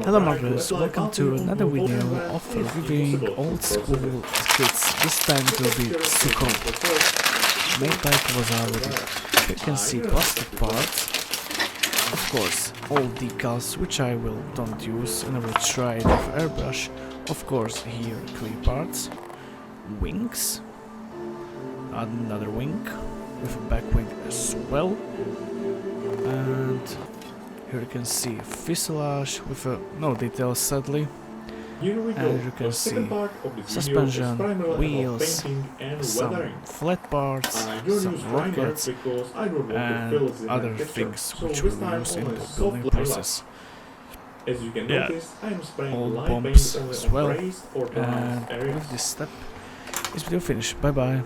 Hello Marcus, welcome to another video of reviewing old school kits. This time it will be Suchoj, made by Kovozávody. You can see plastic parts, of course old decals, which I don't use and I will try it with airbrush. Of course here clay parts, wings, another wing with a back wing as well, and here you can see fuselage with no details sadly, and you can see suspension, wheels, some flat parts, some rockets and other things which we will use in the building process. As you can notice, I am spraying Old light bombs paint on as a well, raised or and areas. with this step, this video finished. Bye bye.